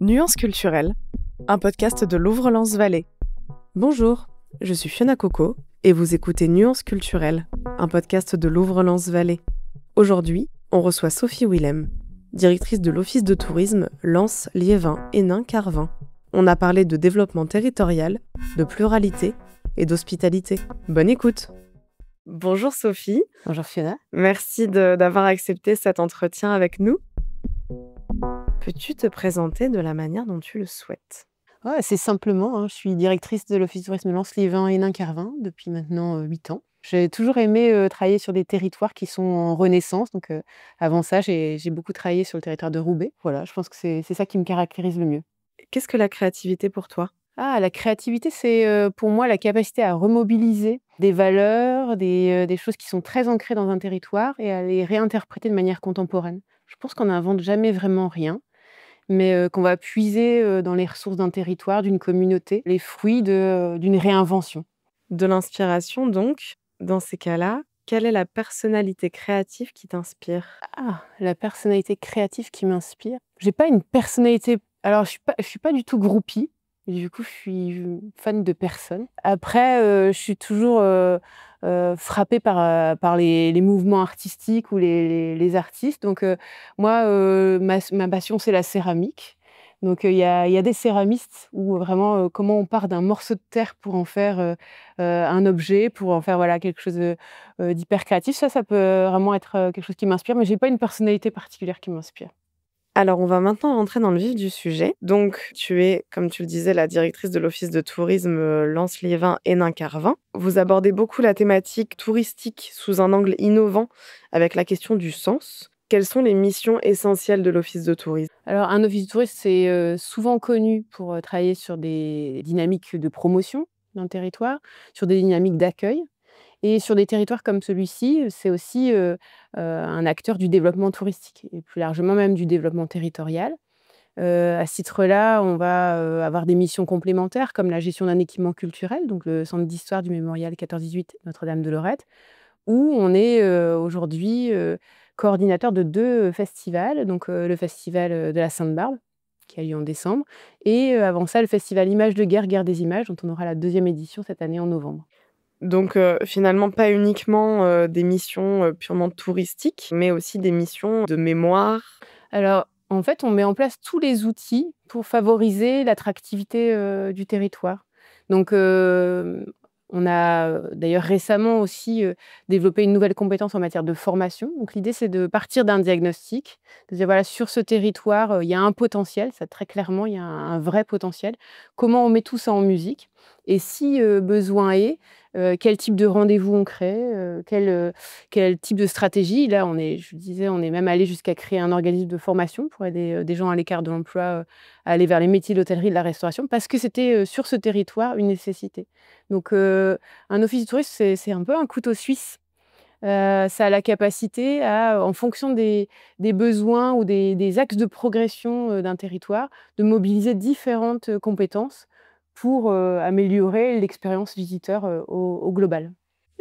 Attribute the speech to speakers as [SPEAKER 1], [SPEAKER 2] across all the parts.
[SPEAKER 1] Nuances culturelles, un podcast de Louvre-Lens-Vallée. Bonjour, je suis Fiona Coco et vous écoutez Nuances culturelles, un podcast de Louvre-Lens-Vallée. Aujourd'hui, on reçoit Sophie Willem, directrice de l'Office de tourisme Lens, Liévin, Hénin, Carvin. On a parlé de développement territorial, de pluralité et d'hospitalité. Bonne écoute. Bonjour Sophie.
[SPEAKER 2] Bonjour Fiona.
[SPEAKER 1] Merci d'avoir accepté cet entretien avec nous. Peux-tu te présenter de la manière dont tu le souhaites ?
[SPEAKER 2] Ouais, assez simplement, je suis directrice de l'Office de tourisme Lens, Liévin, Hénin, Carvin depuis maintenant 8 ans. J'ai toujours aimé travailler sur des territoires qui sont en renaissance. Donc, avant ça, j'ai beaucoup travaillé sur le territoire de Roubaix. Voilà, je pense que c'est ça qui me caractérise le mieux.
[SPEAKER 1] Qu'est-ce que la créativité pour toi ?
[SPEAKER 2] La créativité, c'est pour moi la capacité à remobiliser des valeurs, des choses qui sont très ancrées dans un territoire et à les réinterpréter de manière contemporaine. Je pense qu'on n'invente jamais vraiment rien, mais qu'on va puiser dans les ressources d'un territoire, d'une communauté, les fruits d'une réinvention.
[SPEAKER 1] De l'inspiration donc, dans ces cas-là, quelle est la personnalité créative qui t'inspire ?
[SPEAKER 2] La personnalité créative qui m'inspire. J'ai pas une personnalité. Alors, je suis pas du tout groupie. Du coup, je suis fan de personne. Après, je suis toujours frappée par les mouvements artistiques ou les artistes. Donc, moi, ma passion, c'est la céramique. Donc, il y a des céramistes où vraiment, comment on part d'un morceau de terre pour en faire un objet, pour en faire quelque chose d'hyper créatif. Ça peut vraiment être quelque chose qui m'inspire, mais j'ai pas une personnalité particulière qui m'inspire.
[SPEAKER 1] Alors, on va maintenant rentrer dans le vif du sujet. Donc, tu es, comme tu le disais, la directrice de l'Office de tourisme Lens, Liévin, Hénin, Carvin. Vous abordez beaucoup la thématique touristique sous un angle innovant avec la question du sens. Quelles sont les missions essentielles de l'Office de tourisme ?
[SPEAKER 2] Alors, un office de tourisme, c'est souvent connu pour travailler sur des dynamiques de promotion d'un territoire, sur des dynamiques d'accueil. Et sur des territoires comme celui-ci, c'est aussi un acteur du développement touristique et plus largement même du développement territorial. À ce titre-là, on va avoir des missions complémentaires comme la gestion d'un équipement culturel, donc le centre d'histoire du mémorial 14-18 Notre-Dame de Lorette, où on est aujourd'hui coordinateur de 2 festivals, donc le festival de la Sainte-Barbe, qui a lieu en décembre, et avant ça, le festival Images de guerre, Guerre des images, dont on aura la 2e édition cette année en novembre.
[SPEAKER 1] Donc, finalement, pas uniquement des missions purement touristiques, mais aussi des missions de mémoire.
[SPEAKER 2] Alors, en fait, on met en place tous les outils pour favoriser l'attractivité du territoire. Donc, on a d'ailleurs récemment aussi développé une nouvelle compétence en matière de formation. Donc, l'idée, c'est de partir d'un diagnostic, de dire voilà, sur ce territoire, il y a un potentiel, ça très clairement, il y a un vrai potentiel. Comment on met tout ça en musique ? Et si besoin est, quel type de rendez-vous on crée, quel type de stratégie. Là, je disais, on est même allé jusqu'à créer un organisme de formation pour aider des gens à l'écart de l'emploi à aller vers les métiers de l'hôtellerie et de la restauration, parce que c'était sur ce territoire une nécessité. Donc, un office de tourisme, c'est un peu un couteau suisse. Ça a la capacité à, en fonction des besoins ou des axes de progression d'un territoire, de mobiliser différentes compétences pour améliorer l'expérience visiteur au global.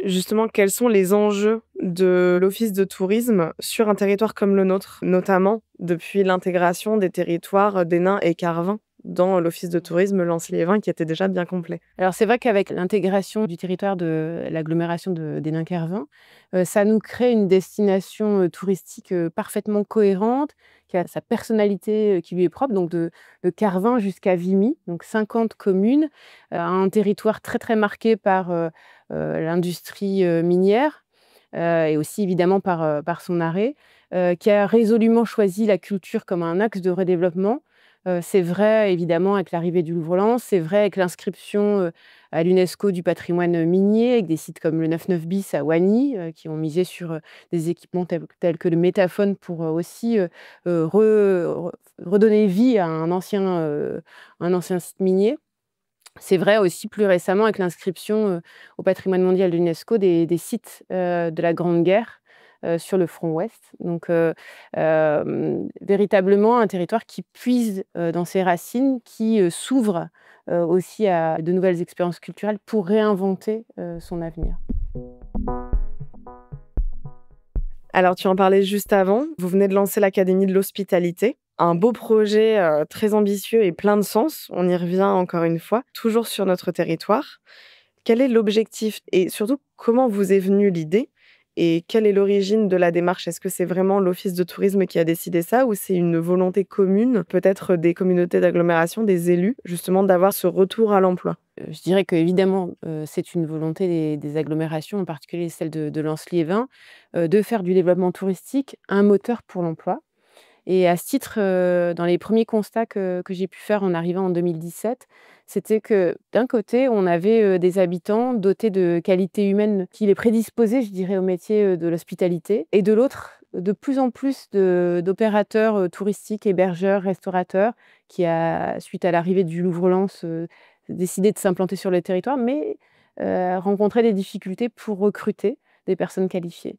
[SPEAKER 1] Justement, quels sont les enjeux de l'Office de tourisme sur un territoire comme le nôtre, notamment depuis l'intégration des territoires d'Hénin et Carvin dans l'Office de tourisme Lens-Liévin, qui était déjà bien complet ?
[SPEAKER 2] Alors, c'est vrai qu'avec l'intégration du territoire de l'agglomération d'Hénin-Carvin, ça nous crée une destination touristique parfaitement cohérente, qui a sa personnalité qui lui est propre, donc de Carvin jusqu'à Vimy, donc 50 communes, un territoire très, très marqué par l'industrie minière et aussi évidemment par son arrêt, qui a résolument choisi la culture comme un axe de redéveloppement. C'est vrai évidemment avec l'arrivée du Louvre-Lens, c'est vrai avec l'inscription à l'UNESCO du patrimoine minier, avec des sites comme le 99 bis à Wany, qui ont misé sur des équipements tels que le métaphone pour aussi redonner vie à un ancien site minier. C'est vrai aussi plus récemment avec l'inscription au patrimoine mondial de l'UNESCO des sites de la Grande Guerre sur le front ouest. Donc, véritablement un territoire qui puise dans ses racines, qui s'ouvre aussi à de nouvelles expériences culturelles pour réinventer son avenir.
[SPEAKER 1] Alors, tu en parlais juste avant. Vous venez de lancer l'Académie de l'hospitalité. Un beau projet très ambitieux et plein de sens. On y revient encore une fois, toujours sur notre territoire. Quel est l'objectif et surtout, comment vous est venue l'idée et quelle est l'origine de la démarche? Est-ce que c'est vraiment l'Office de tourisme qui a décidé ça ou c'est une volonté commune, peut-être des communautés d'agglomération, des élus, justement d'avoir ce retour à l'emploi?
[SPEAKER 2] Je dirais qu'évidemment, c'est une volonté des agglomérations, en particulier celle de Lens-Liévin, de faire du développement touristique un moteur pour l'emploi. Et à ce titre, dans les premiers constats que j'ai pu faire en arrivant en 2017, c'était que d'un côté, on avait, des habitants dotés de qualités humaines qui les prédisposaient, je dirais, au métier, de l'hospitalité et de l'autre, de plus en plus d'opérateurs, touristiques, hébergeurs, restaurateurs qui suite à l'arrivée du Louvre-Lens, décidé de s'implanter sur le territoire mais, rencontraient des difficultés pour recruter des personnes qualifiées.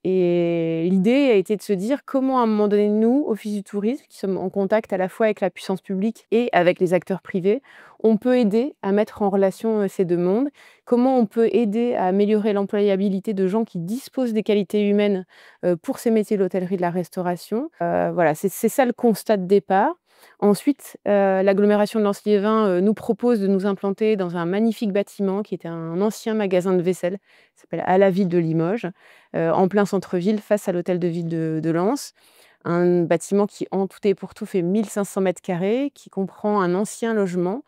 [SPEAKER 2] Et l'idée a été de se dire comment, à un moment donné, nous, Office du tourisme, qui sommes en contact à la fois avec la puissance publique et avec les acteurs privés, on peut aider à mettre en relation ces deux mondes. Comment on peut aider à améliorer l'employabilité de gens qui disposent des qualités humaines pour ces métiers de l'hôtellerie, de la restauration. Voilà, c'est ça le constat de départ. Ensuite, l'agglomération de Lens-Liévin nous propose de nous implanter dans un magnifique bâtiment qui était un ancien magasin de vaisselle, qui s'appelle À la Ville de Limoges, en plein centre-ville, face à l'hôtel de ville de Lens. Un bâtiment qui, en tout et pour tout, fait 1500 m², qui comprend un ancien logement.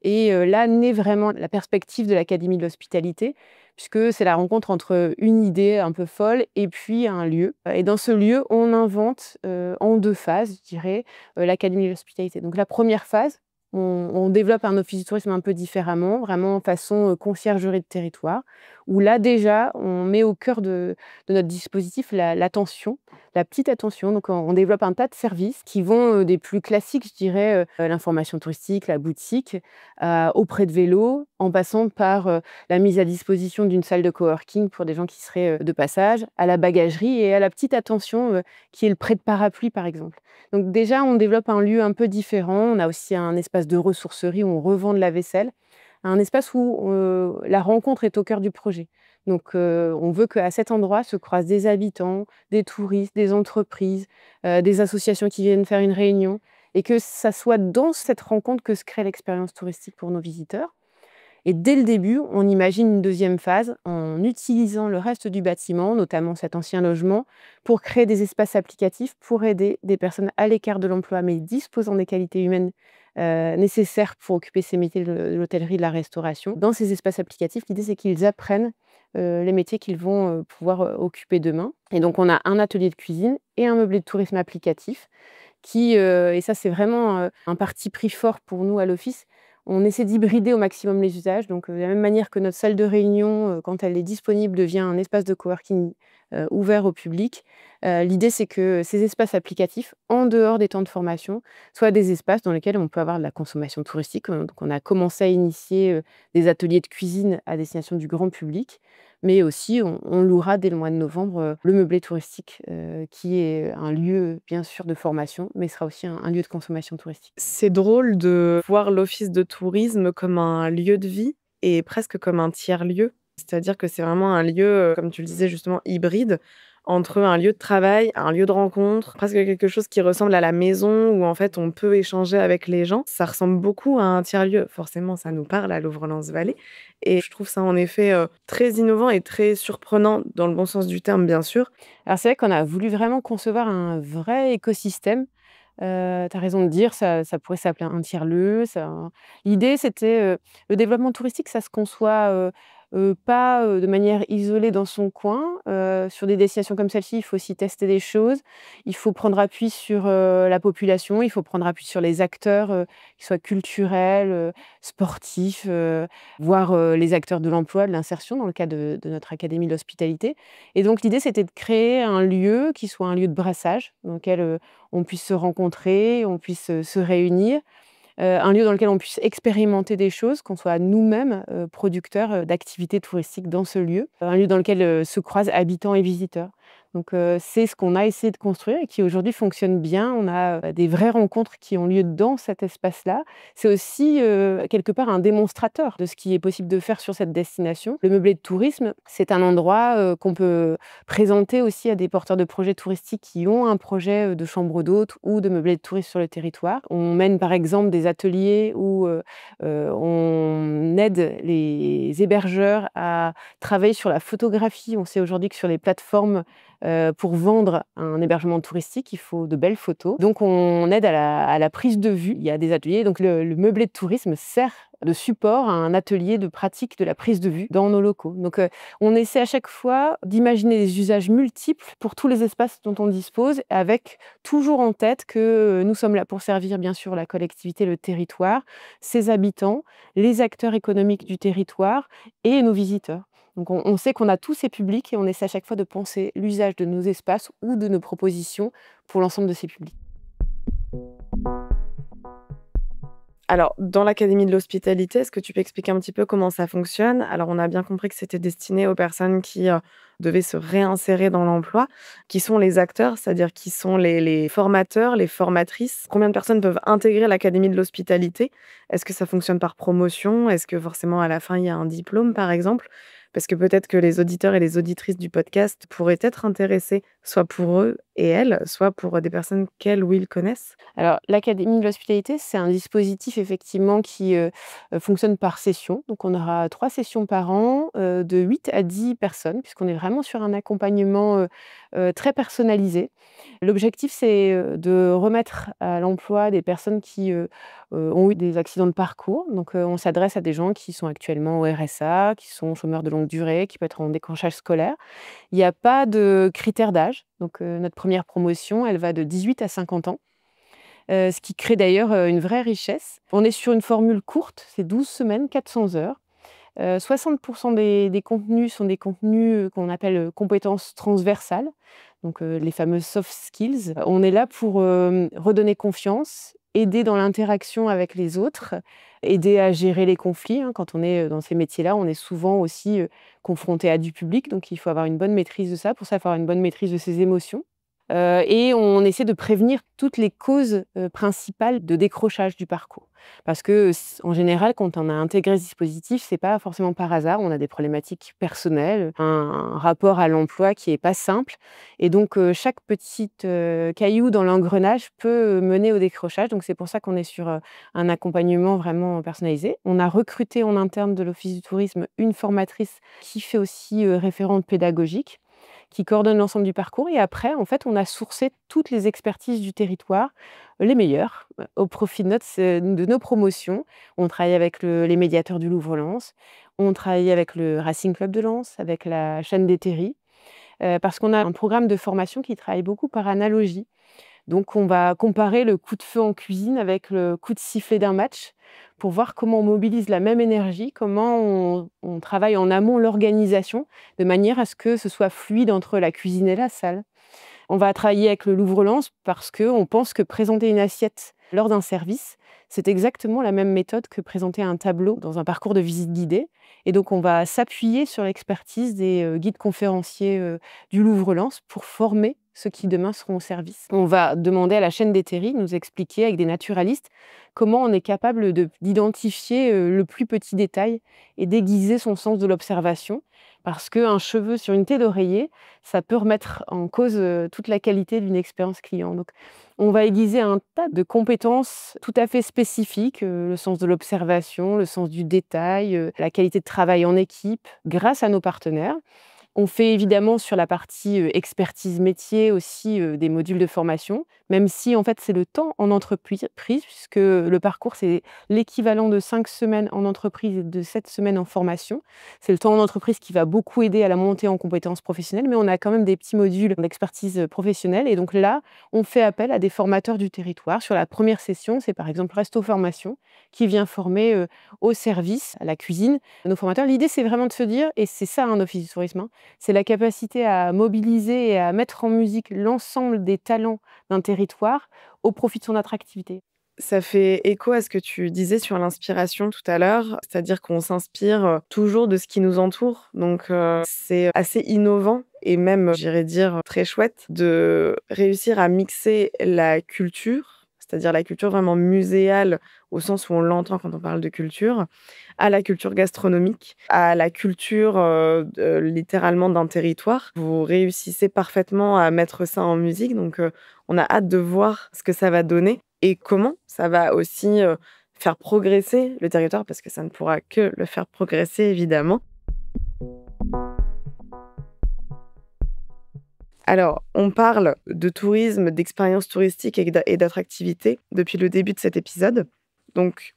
[SPEAKER 2] Et là naît vraiment la perspective de l'Académie de l'hospitalité, puisque c'est la rencontre entre une idée un peu folle et puis un lieu. Et dans ce lieu, on invente en 2 phases, je dirais, l'Académie de l'hospitalité. Donc la première phase, on développe un office du tourisme un peu différemment, vraiment façon conciergerie de territoire, où là déjà, on met au cœur de notre dispositif l'attention, la petite attention. Donc on développe un tas de services qui vont des plus classiques, je dirais, l'information touristique, la boutique, au prêt de vélo, en passant par la mise à disposition d'une salle de coworking pour des gens qui seraient de passage, à la bagagerie et à la petite attention qui est le prêt de parapluie, par exemple. Donc déjà, on développe un lieu un peu différent. On a aussi un espace de ressourcerie où on revend de la vaisselle, un espace où la rencontre est au cœur du projet. Donc on veut qu'à cet endroit se croisent des habitants, des touristes, des entreprises, des associations qui viennent faire une réunion et que ça soit dans cette rencontre que se crée l'expérience touristique pour nos visiteurs. Et dès le début, on imagine une deuxième phase en utilisant le reste du bâtiment, notamment cet ancien logement, pour créer des espaces applicatifs pour aider des personnes à l'écart de l'emploi, mais disposant des qualités humaines nécessaires pour occuper ces métiers de l'hôtellerie, de la restauration. Dans ces espaces applicatifs, l'idée, c'est qu'ils apprennent les métiers qu'ils vont pouvoir occuper demain. Et donc, on a un atelier de cuisine et un meublé de tourisme applicatif qui, et ça, c'est vraiment un parti pris fort pour nous à l'Office. On essaie d'hybrider au maximum les usages. Donc, de la même manière que notre salle de réunion, quand elle est disponible, devient un espace de coworking ouvert au public, l'idée, c'est que ces espaces applicatifs, en dehors des temps de formation, soient des espaces dans lesquels on peut avoir de la consommation touristique. Donc, on a commencé à initier des ateliers de cuisine à destination du grand public, mais aussi on louera dès le mois de novembre le meublé touristique, qui est un lieu, bien sûr, de formation, mais sera aussi un lieu de consommation touristique.
[SPEAKER 1] C'est drôle de voir l'office de tourisme comme un lieu de vie et presque comme un tiers-lieu. C'est-à-dire que c'est vraiment un lieu, comme tu le disais justement, hybride entre un lieu de travail, un lieu de rencontre, presque quelque chose qui ressemble à la maison où en fait on peut échanger avec les gens. Ça ressemble beaucoup à un tiers-lieu. Forcément, ça nous parle à Louvre-Lens-Vallée et je trouve ça en effet très innovant et très surprenant dans le bon sens du terme, bien sûr.
[SPEAKER 2] Alors c'est vrai qu'on a voulu vraiment concevoir un vrai écosystème. Tu as raison de dire, ça pourrait s'appeler un tiers-lieu, l'idée c'était, le développement touristique, ça se conçoit, pas, de manière isolée dans son coin. Sur des destinations comme celle-ci, il faut aussi tester des choses. Il faut prendre appui sur, la population, il faut prendre appui sur les acteurs, qui soient culturels, sportifs, voire, les acteurs de l'emploi, de l'insertion dans le cas de notre académie de l'hospitalité. Et donc l'idée, c'était de créer un lieu qui soit un lieu de brassage dans lequel, on puisse se rencontrer, on puisse, se réunir. Un lieu dans lequel on puisse expérimenter des choses, qu'on soit nous-mêmes, producteurs, d'activités touristiques dans ce lieu. Un lieu dans lequel, se croisent habitants et visiteurs. Donc c'est ce qu'on a essayé de construire et qui aujourd'hui fonctionne bien. On a des vraies rencontres qui ont lieu dans cet espace-là. C'est aussi quelque part un démonstrateur de ce qui est possible de faire sur cette destination. Le meublé de tourisme, c'est un endroit qu'on peut présenter aussi à des porteurs de projets touristiques qui ont un projet de chambre d'hôte ou de meublé de tourisme sur le territoire. On mène par exemple des ateliers où on aide les hébergeurs à travailler sur la photographie. On sait aujourd'hui que sur les plateformes, pour vendre un hébergement touristique, il faut de belles photos. Donc on aide à la prise de vue. Il y a des ateliers, donc le meublé de tourisme sert de support à un atelier de pratique de la prise de vue dans nos locaux. Donc on essaie à chaque fois d'imaginer des usages multiples pour tous les espaces dont on dispose, avec toujours en tête que nous sommes là pour servir bien sûr la collectivité, le territoire, ses habitants, les acteurs économiques du territoire et nos visiteurs. Donc on sait qu'on a tous ces publics et on essaie à chaque fois de penser l'usage de nos espaces ou de nos propositions pour l'ensemble de ces publics.
[SPEAKER 1] Alors, dans l'Académie de l'hospitalité, est-ce que tu peux expliquer un petit peu comment ça fonctionne? Alors, on a bien compris que c'était destiné aux personnes qui devaient se réinsérer dans l'emploi. Qui sont les acteurs, c'est-à-dire qui sont les formateurs, les formatrices? Combien de personnes peuvent intégrer l'Académie de l'hospitalité? Est-ce que ça fonctionne par promotion? Est-ce que forcément à la fin, il y a un diplôme, par exemple? Parce que peut-être que les auditeurs et les auditrices du podcast pourraient être intéressés, soit pour eux et elles, soit pour des personnes qu'elles ou ils connaissent.
[SPEAKER 2] Alors, l'Académie de l'hospitalité, c'est un dispositif effectivement qui fonctionne par session. Donc, on aura 3 sessions par an, de 8 à 10 personnes, puisqu'on est vraiment sur un accompagnement très personnalisé. L'objectif, c'est de remettre à l'emploi des personnes qui ont eu des accidents de parcours. Donc, on s'adresse à des gens qui sont actuellement au RSA, qui sont chômeurs de longue durée, qui peuvent être en décrochage scolaire. Il n'y a pas de critères d'âge. Donc, notre première promotion, elle va de 18 à 50 ans. Ce qui crée d'ailleurs une vraie richesse. On est sur une formule courte, c'est 12 semaines, 400 heures. 60% des contenus sont des contenus qu'on appelle compétences transversales, donc les fameuses soft skills. On est là pour redonner confiance, aider dans l'interaction avec les autres, aider à gérer les conflits. Quand on est dans ces métiers-là, on est souvent aussi confronté à du public, donc il faut avoir une bonne maîtrise de ça. Pour ça, il faut avoir une bonne maîtrise de ses émotions. Et on essaie de prévenir toutes les causes principales de décrochage du parcours. Parce que, en général, quand on a intégré ce dispositif, c'est pas forcément par hasard. On a des problématiques personnelles, un rapport à l'emploi qui est pas simple. Et donc, chaque petite caillou dans l'engrenage peut mener au décrochage. Donc, c'est pour ça qu'on est sur un accompagnement vraiment personnalisé. On a recruté en interne de l'Office du tourisme une formatrice qui fait aussi référente pédagogique, qui coordonne l'ensemble du parcours. Et après, en fait, on a sourcé toutes les expertises du territoire, les meilleures, au profit de nos promotions. On travaille avec les médiateurs du Louvre-Lens, on travaille avec le Racing Club de Lens, avec la chaîne des Terries, parce qu'on a un programme de formation qui travaille beaucoup par analogie. Donc, on va comparer le coup de feu en cuisine avec le coup de sifflet d'un match pour voir comment on mobilise la même énergie, comment on travaille en amont l'organisation de manière à ce que ce soit fluide entre la cuisine et la salle. On va travailler avec le Louvre-Lens parce qu'on pense que présenter une assiette lors d'un service, c'est exactement la même méthode que présenter un tableau dans un parcours de visite guidée. Et donc, on va s'appuyer sur l'expertise des guides conférenciers du Louvre-Lens pour former ceux qui demain seront au service. On va demander à la chaîne des Terries de nous expliquer avec des naturalistes comment on est capable d'identifier le plus petit détail et d'aiguiser son sens de l'observation. Parce qu'un cheveu sur une tête d'oreiller, ça peut remettre en cause toute la qualité d'une expérience client. Donc, on va aiguiser un tas de compétences tout à fait spécifiques, le sens de l'observation, le sens du détail, la qualité de travail en équipe, grâce à nos partenaires. On fait évidemment sur la partie expertise métier aussi des modules de formation, même si en fait c'est le temps en entreprise, puisque le parcours c'est l'équivalent de 5 semaines en entreprise et de 7 semaines en formation. C'est le temps en entreprise qui va beaucoup aider à la montée en compétences professionnelles, mais on a quand même des petits modules d'expertise professionnelle. Et donc là, on fait appel à des formateurs du territoire. Sur la première session, c'est par exemple Resto Formation qui vient former au service, à la cuisine, nos formateurs. L'idée c'est vraiment de se dire, et c'est ça un office du tourisme, c'est la capacité à mobiliser et à mettre en musique l'ensemble des talents d'un territoire au profit de son attractivité.
[SPEAKER 1] Ça fait écho à ce que tu disais sur l'inspiration tout à l'heure, c'est-à-dire qu'on s'inspire, toujours de ce qui nous entoure. Donc, c'est assez innovant et même, j'irais dire, très chouette de réussir à mixer la culture, c'est-à-dire la culture vraiment muséale au sens où on l'entend quand on parle de culture, à la culture gastronomique, à la culture, littéralement d'un territoire. Vous réussissez parfaitement à mettre ça en musique, donc, on a hâte de voir ce que ça va donner et comment ça va aussi, faire progresser le territoire parce que ça ne pourra que le faire progresser évidemment. Alors, on parle de tourisme, d'expériences touristiques et d'attractivité depuis le début de cet épisode. Donc,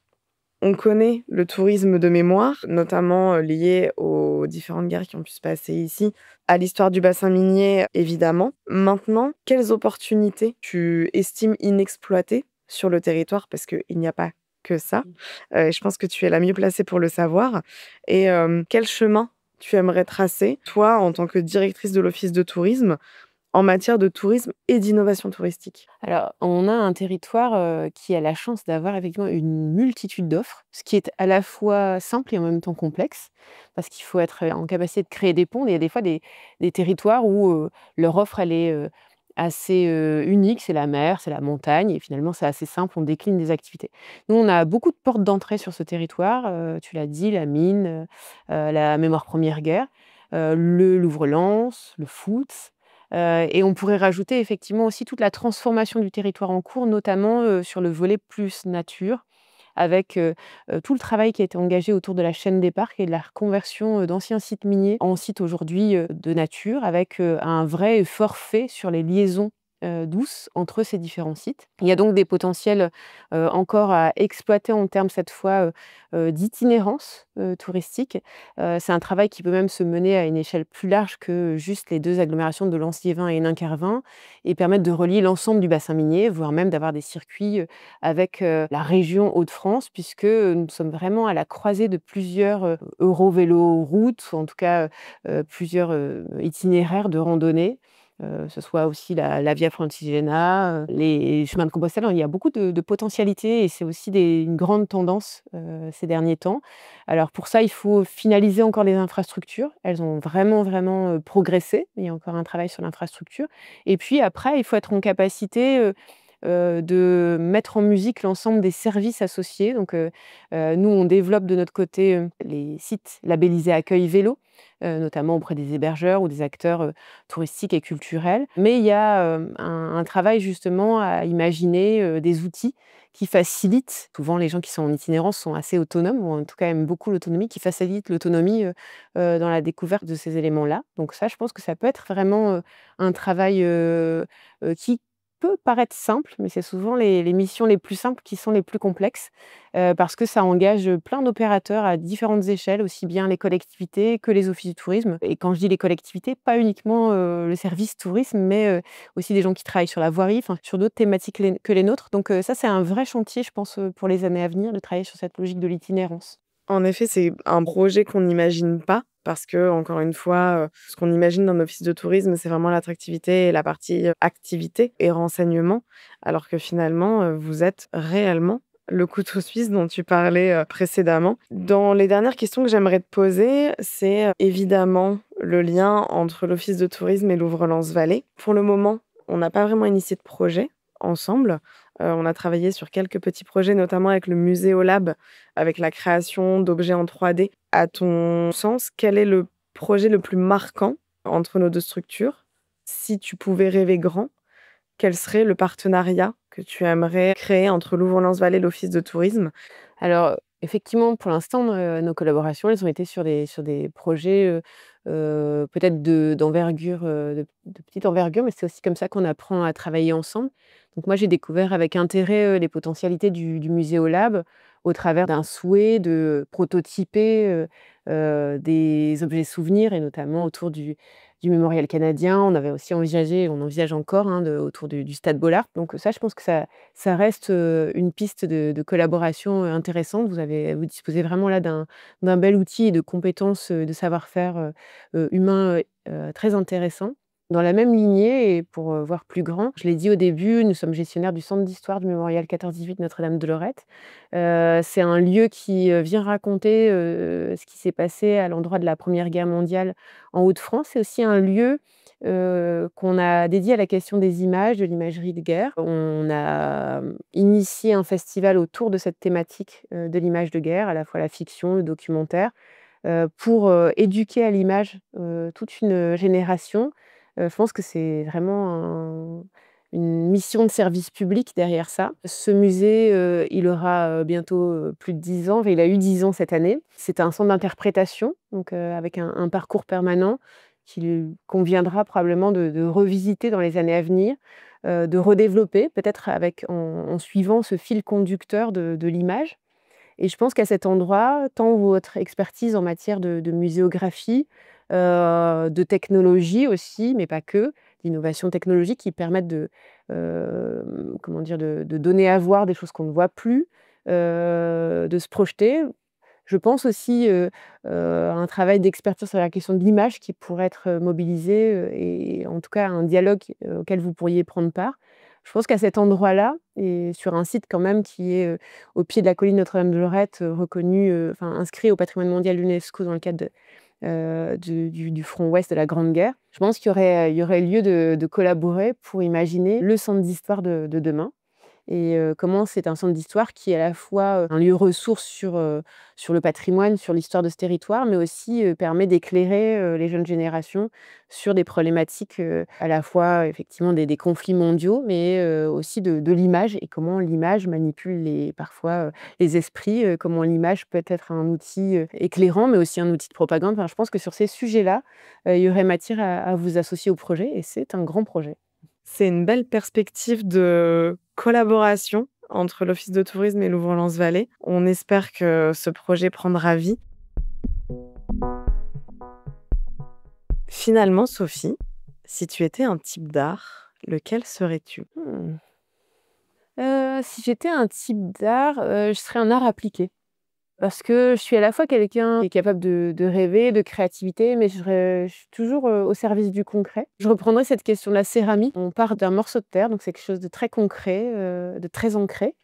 [SPEAKER 1] on connaît le tourisme de mémoire, notamment, lié aux différentes guerres qui ont pu se passer ici, à l'histoire du bassin minier, évidemment. Maintenant, quelles opportunités tu estimes inexploitées sur le territoire? Parce qu'il n'y a pas que ça, et je pense que tu es la mieux placée pour le savoir et quel chemin tu aimerais tracer, toi, en tant que directrice de l'office de tourisme, en matière de tourisme et d'innovation touristique?
[SPEAKER 2] Alors, on a un territoire, qui a la chance d'avoir effectivement une multitude d'offres, ce qui est à la fois simple et en même temps complexe, parce qu'il faut être, en capacité de créer des ponts. Il y a des fois des territoires où, leur offre elle est, assez, unique. C'est la mer, c'est la montagne et finalement c'est assez simple, on décline des activités. Nous, on a beaucoup de portes d'entrée sur ce territoire, tu l'as dit, la mine, la mémoire première guerre, le Louvre-Lens, le foot. Et on pourrait rajouter effectivement aussi toute la transformation du territoire en cours, notamment, sur le volet plus nature avec, tout le travail qui a été engagé autour de la chaîne des parcs et de la reconversion, d'anciens sites miniers en sites aujourd'hui, de nature avec, un vrai forfait sur les liaisons, douces entre ces différents sites. Il y a donc des potentiels, encore à exploiter en termes cette fois, d'itinérance, touristique. C'est un travail qui peut même se mener à une échelle plus large que juste les 2 agglomérations de Lens-Liévin et Hénin-Carvin et permettre de relier l'ensemble du bassin minier, voire même d'avoir des circuits, avec, la région Hauts-de-France puisque, nous sommes vraiment à la croisée de plusieurs, Eurovélo-routes, ou en tout cas, plusieurs, itinéraires de randonnée. Ce soit aussi la Via Francigena, les chemins de Compostelle. Il y a beaucoup de potentialités et c'est aussi une grande tendance, ces derniers temps. Alors pour ça, il faut finaliser encore les infrastructures. Elles ont vraiment, vraiment, progressé. Il y a encore un travail sur l'infrastructure et puis après, il faut être en capacité, de mettre en musique l'ensemble des services associés. Donc, nous, on développe de notre côté, les sites labellisés Accueil Vélo, notamment auprès des hébergeurs ou des acteurs, touristiques et culturels. Mais il y a, un travail justement à imaginer, des outils qui facilitent souvent les gens qui sont en itinérance sont assez autonomes ou en tout cas aiment beaucoup l'autonomie, qui facilitent l'autonomie, dans la découverte de ces éléments-là. Donc ça, je pense que ça peut être vraiment, un travail, qui peut paraître simple, mais c'est souvent les missions les plus simples qui sont les plus complexes, parce que ça engage, plein d'opérateurs à différentes échelles, aussi bien les collectivités que les offices du tourisme et quand je dis les collectivités, pas uniquement, le service tourisme, mais, aussi des gens qui travaillent sur la voirie, enfin sur d'autres thématiques que les nôtres. Donc, ça, c'est un vrai chantier, je pense, pour les années à venir, de travailler sur cette logique de l'itinérance.
[SPEAKER 1] En effet, c'est un projet qu'on n'imagine pas parce que encore une fois, ce qu'on imagine d'un office de tourisme, c'est vraiment l'attractivité et la partie, activité et renseignement, alors que finalement, vous êtes réellement le couteau suisse dont tu parlais, précédemment. Dans les dernières questions que j'aimerais te poser, c'est, évidemment le lien entre l'office de tourisme et Louvre-Lens-Vallée. Pour le moment, on n'a pas vraiment initié de projet ensemble. On a travaillé sur quelques petits projets, notamment avec le Muséolab, avec la création d'objets en 3D. À ton sens, quel est le projet le plus marquant entre nos 2 structures? Si tu pouvais rêver grand, quel serait le partenariat que tu aimerais créer entre Louvre-Lens-Vallée et l'office de tourisme?
[SPEAKER 2] Alors, effectivement, pour l'instant, nos collaborations, elles ont été sur des projets, peut-être d'envergure, de petite envergure, mais c'est aussi comme ça qu'on apprend à travailler ensemble. Donc moi, j'ai découvert avec intérêt, les potentialités du Muséolab au travers d'un souhait de prototyper, des objets souvenirs et notamment autour du Mémorial canadien. On avait aussi envisagé, on envisage encore, hein, autour du Stade Bollard. Donc ça, je pense que ça reste, une piste de collaboration, intéressante. Vous disposez vraiment là d'un bel outil et de compétences, de savoir-faire, humain, très intéressant. Dans la même lignée et pour, voir plus grand, je l'ai dit au début, nous sommes gestionnaires du centre d'histoire du mémorial 14-18 Notre-Dame de Lorette. C'est un lieu qui, vient raconter, ce qui s'est passé à l'endroit de la Première Guerre mondiale en Hauts-de-France. C'est aussi un lieu, qu'on a dédié à la question des images, de l'imagerie de guerre. On a, initié un festival autour de cette thématique, de l'image de guerre, à la fois la fiction, le documentaire, pour, éduquer à l'image, toute une génération. Je pense que c'est vraiment une mission de service public derrière ça. Ce musée, il aura, bientôt, plus de 10 ans, enfin il a eu 10 ans cette année. C'est un centre d'interprétation, donc avec un parcours permanent qu'il conviendra probablement de revisiter dans les années à venir, de redévelopper peut-être en suivant ce fil conducteur de l'image. Et je pense qu'à cet endroit, tant votre expertise en matière de muséographie, de technologie aussi, mais pas que, d'innovation technologique qui permettent comment dire? De donner à voir des choses qu'on ne voit plus, de se projeter. Je pense aussi, à un travail d'expertise sur la question de l'image qui pourrait être, mobilisé, et en tout cas un dialogue, auquel vous pourriez prendre part. Je pense qu'à cet endroit-là et sur un site quand même qui est, au pied de la colline Notre-Dame de Lorette, reconnu, enfin inscrit au patrimoine mondial de l'UNESCO dans le cadre du front ouest de la Grande Guerre. Je pense qu'il y aurait lieu de collaborer pour imaginer le centre d'histoire de demain et comment c'est un centre d'histoire qui est à la fois, un lieu ressource sur le patrimoine, sur l'histoire de ce territoire, mais aussi, permet d'éclairer, les jeunes générations sur des problématiques, à la fois effectivement des conflits mondiaux, mais aussi de l'image et comment l'image manipule parfois, les esprits, comment l'image peut être un outil, éclairant, mais aussi un outil de propagande. Enfin, je pense que sur ces sujets-là, il y aurait matière à vous associer au projet et c'est un grand projet.
[SPEAKER 1] C'est une belle perspective de collaboration entre l'Office de tourisme et Louvre-Lens-Vallée. On espère que ce projet prendra vie. Finalement, Sophie, si tu étais un type d'art, lequel serais-tu?
[SPEAKER 2] Si j'étais un type d'art, je serais un art appliqué. Parce que je suis à la fois quelqu'un qui est capable de rêver, de créativité, mais je suis toujours, au service du concret. Je reprendrai cette question de la céramique. On part d'un morceau de terre, donc c'est quelque chose de très concret, de très ancré.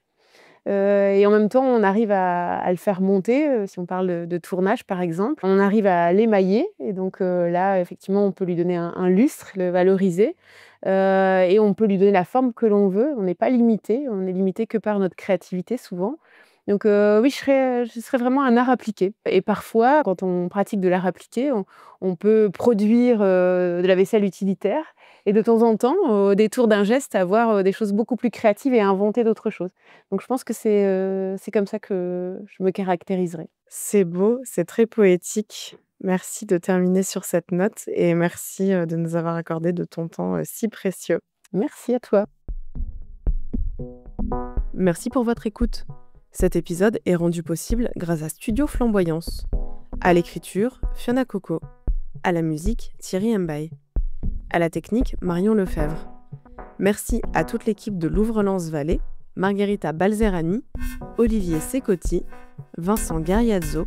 [SPEAKER 2] Et en même temps, on arrive à le faire monter, si on parle de tournage, par exemple. On arrive à l'émailler et donc là, effectivement, on peut lui donner un lustre, le valoriser, et on peut lui donner la forme que l'on veut. On n'est pas limité, on est limité que par notre créativité souvent. Donc oui, je serais vraiment un art appliqué et parfois, quand on pratique de l'art appliqué, on peut produire, de la vaisselle utilitaire et de temps en temps, au détour d'un geste, avoir, des choses beaucoup plus créatives et inventer d'autres choses. Donc je pense que c'est comme ça que je me caractériserais.
[SPEAKER 1] C'est beau, c'est très poétique. Merci de terminer sur cette note et merci, de nous avoir accordé de ton temps, si précieux.
[SPEAKER 2] Merci à toi.
[SPEAKER 1] Merci pour votre écoute. Cet épisode est rendu possible grâce à Studio Flamboyance. À l'écriture, Fiona Coco. À la musique, Thierry Mbaye. À la technique, Marion Lefebvre. Merci à toute l'équipe de Louvre-Lens-Vallée, Margherita Balzerani, Olivier Secotti, Vincent Gariazzo,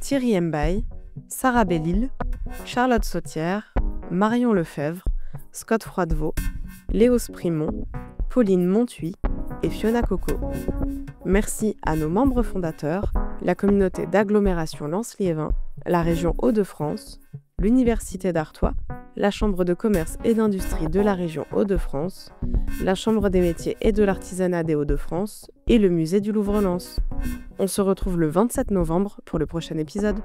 [SPEAKER 1] Thierry Mbaye, Sarah Bellil, Charlotte Sautière, Marion Lefebvre, Scott Froidevaux, Léos Primon, Pauline Montuy et Fiona Coco. Merci à nos membres fondateurs, la communauté d'agglomération Lens-Liévin, la région Hauts-de-France, l'Université d'Artois, la Chambre de commerce et d'industrie de la région Hauts-de-France, la Chambre des métiers et de l'artisanat des Hauts-de-France et le musée du Louvre-Lens. On se retrouve le 27 novembre pour le prochain épisode.